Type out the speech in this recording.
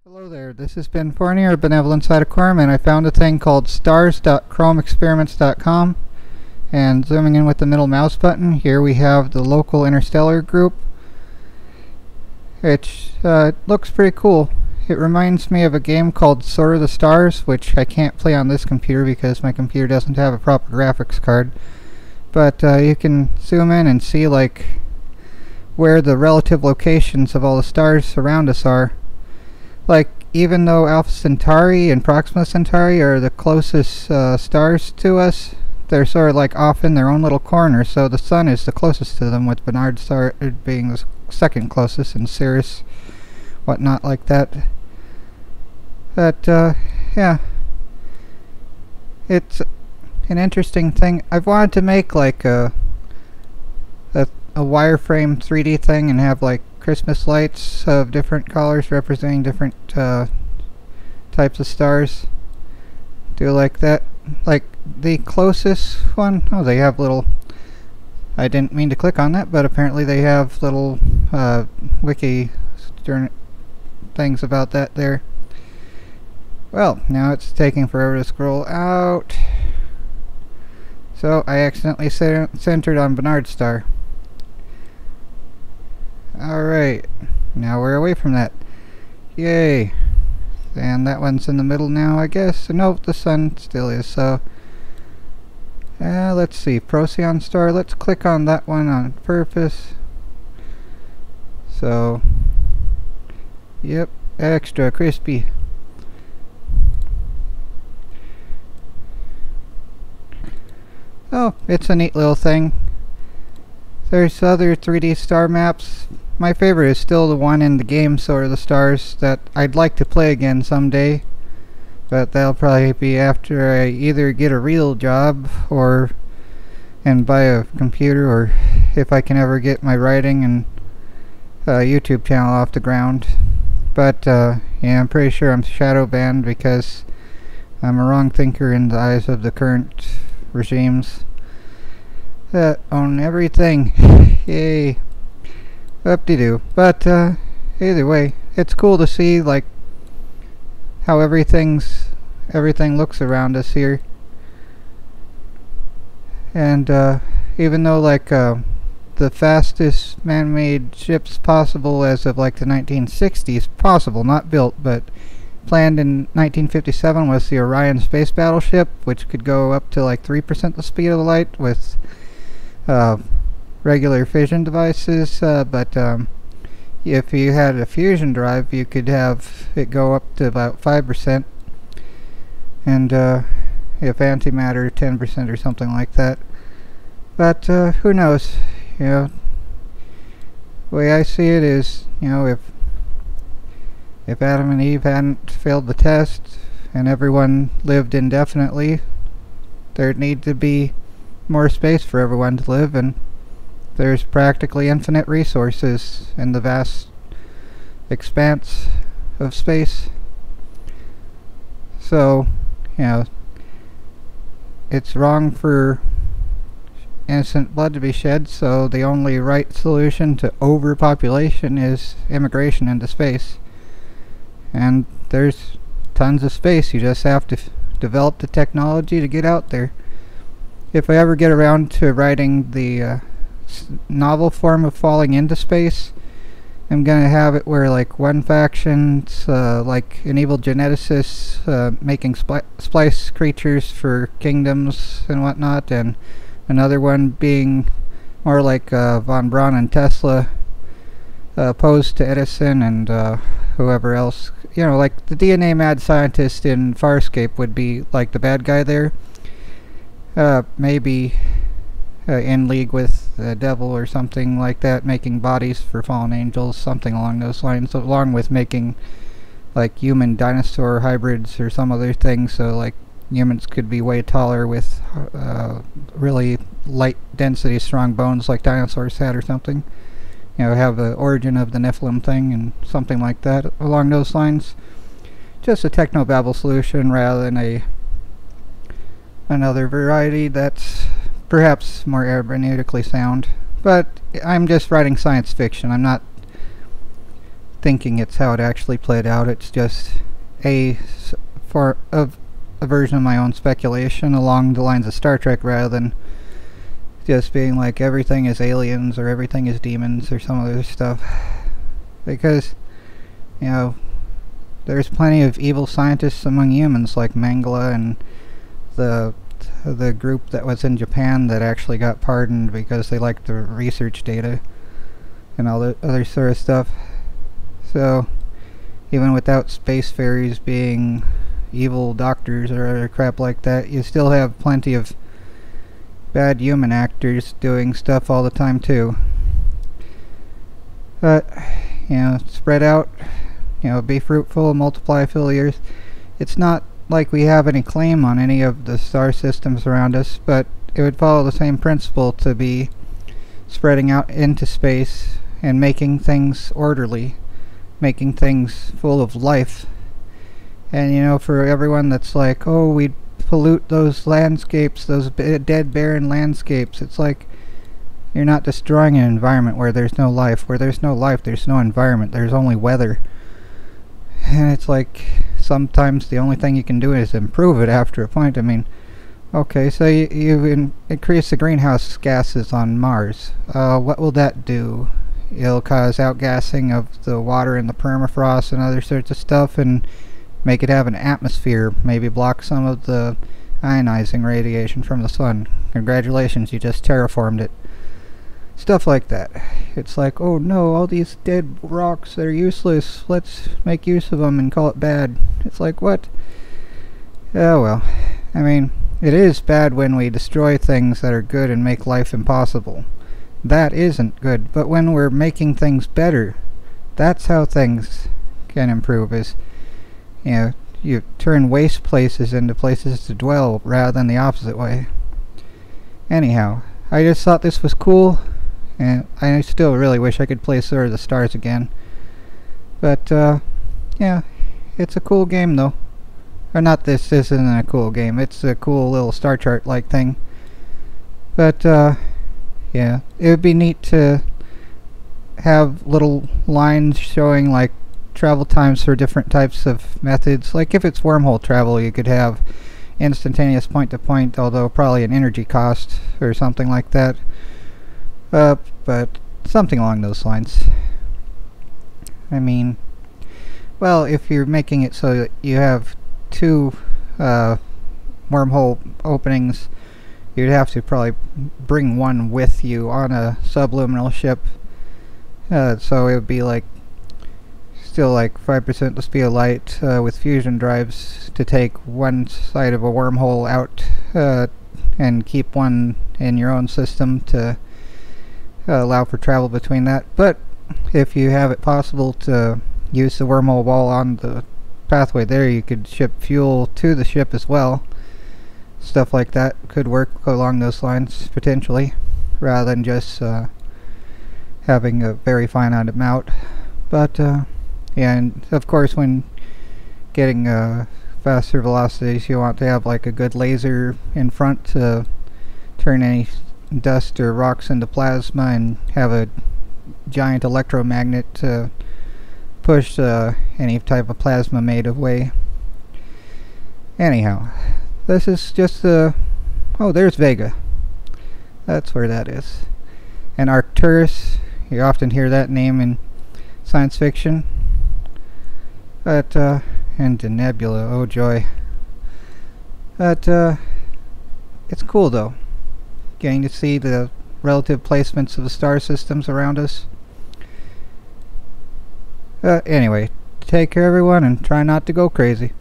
Hello there, this has been Forney, Benevolent Cytoquorum, and I found a thing called stars.chromeexperiments.com, and zooming in with the middle mouse button, here we have the local interstellar group, which looks pretty cool. It reminds me of a game called Sword of the Stars, which I can't play on this computer because my computer doesn't have a proper graphics card, but you can zoom in and see like where the relative locations of all the stars around us are. Like, even though Alpha Centauri and Proxima Centauri are the closest stars to us, they're sort of like off in their own little corner, so the Sun is the closest to them, with Barnard star being the second closest, and Sirius, whatnot like that. But, yeah. It's an interesting thing. I've wanted to make like a wireframe 3D thing and have like Christmas lights of different colors representing different types of stars. Do like that. Like the closest one, oh, they have little, I didn't mean to click on that, but apparently they have little wiki things about that there. Well, now it's taking forever to scroll out. So I accidentally centered on Barnard star. Alright, now we're away from that. Yay! And that one's in the middle now, I guess. No, the Sun still is, so... let's see, Procyon star. Let's click on that one on purpose. So... Yep, extra crispy. Oh, it's a neat little thing. There's other 3D star maps. My favorite is still the one in the game, Sword of the Stars, that I'd like to play again someday. But that'll probably be after I either get a real job and buy a computer, or if I can ever get my writing and YouTube channel off the ground. But yeah, I'm pretty sure I'm shadow banned because I'm a wrong thinker in the eyes of the current regimes that own everything. Yay. Up-de-doo. But either way, it's cool to see like how everything looks around us here. And even though like the fastest man-made ships possible as of like the 1960s, possible, not built, but planned in 1957 was the Orion space battleship, which could go up to like 3% the speed of the light with regular fission devices, but if you had a fusion drive, you could have it go up to about 5%, and if antimatter, 10% or something like that. But who knows? You know, the way I see it is, you know, if Adam and Eve hadn't failed the test and everyone lived indefinitely, there'd need to be more space for everyone to live, and there's practically infinite resources in the vast expanse of space. So, you know, it's wrong for innocent blood to be shed, so the only right solution to overpopulation is immigration into space. And there's tons of space, you just have to develop the technology to get out there. If I ever get around to writing the novel form of falling into space, I'm gonna have it where like one faction's like an evil geneticist making splice creatures for kingdoms and whatnot, and another one being more like von Braun and Tesla, opposed to Edison and whoever else. You know, like the DNA mad scientist in Farscape would be like the bad guy there. Maybe in league with the devil or something like that, making bodies for fallen angels, something along those lines, along with making like human dinosaur hybrids or some other thing, so like humans could be way taller with really light density strong bones like dinosaurs had or something. You know, have the origin of the Nephilim thing and something like that along those lines. Just a technobabble solution rather than another variety that's perhaps more hermeneutically sound. But I'm just writing science fiction. I'm not thinking it's how it actually played out. It's just a version of my own speculation along the lines of Star Trek, rather than just being like everything is aliens or everything is demons or some other stuff. Because, you know, there's plenty of evil scientists among humans, like Mangala and the group that was in Japan that actually got pardoned because they liked the research data and all the other sort of stuff. So even without space fairies being evil doctors or other crap like that, you still have plenty of bad human actors doing stuff all the time too. But, you know, spread out, you know, be fruitful, multiply, fill the earth. It's not like we have any claim on any of the star systems around us, but it would follow the same principle to be spreading out into space and making things orderly, making things full of life. And, you know, for everyone that's like, oh, we'd pollute those landscapes, those dead, barren landscapes, it's like, you're not destroying an environment where there's no life. Where there's no life, there's no environment, there's only weather. And it's like, sometimes the only thing you can do is improve it after a point. I mean, okay, so you increase the greenhouse gases on Mars. What will that do? It'll cause outgassing of the water in the permafrost and other sorts of stuff, and make it have an atmosphere, maybe block some of the ionizing radiation from the sun. Congratulations, you just terraformed it. Stuff like that. It's like, oh no, all these dead rocks that are useless, let's make use of them and call it bad. It's like, what? Oh well. I mean, it is bad when we destroy things that are good and make life impossible. That isn't good. But when we're making things better, that's how things can improve, is, you know, you turn waste places into places to dwell rather than the opposite way. Anyhow, I just thought this was cool, and I still really wish I could play Sword of the Stars again. But, yeah, it's a cool game though. Or not, this isn't a cool game, it's a cool little star chart-like thing. But, yeah, it would be neat to have little lines showing, like, travel times for different types of methods. Like, if it's wormhole travel, you could have instantaneous point-to-point, although probably an energy cost or something like that. But something along those lines. I mean, well, if you're making it so that you have two wormhole openings, you'd have to probably bring one with you on a subliminal ship. So it would be like still like 5% the speed of light with fusion drives to take one side of a wormhole out and keep one in your own system to allow for travel between that. But if you have it possible to use the wormhole wall on the pathway there, you could ship fuel to the ship as well. Stuff like that could work along those lines potentially, rather than just having a very finite amount. But yeah, and of course when getting faster velocities, you want to have like a good laser in front to turn any dust or rocks into plasma, and have a giant electromagnet to push any type of plasma made away. Anyhow, this is just oh, there's Vega. That's where that is. And Arcturus, you often hear that name in science fiction. But and the nebula, oh joy. But it's cool though, getting to see the relative placements of the star systems around us. Anyway, take care everyone, and try not to go crazy.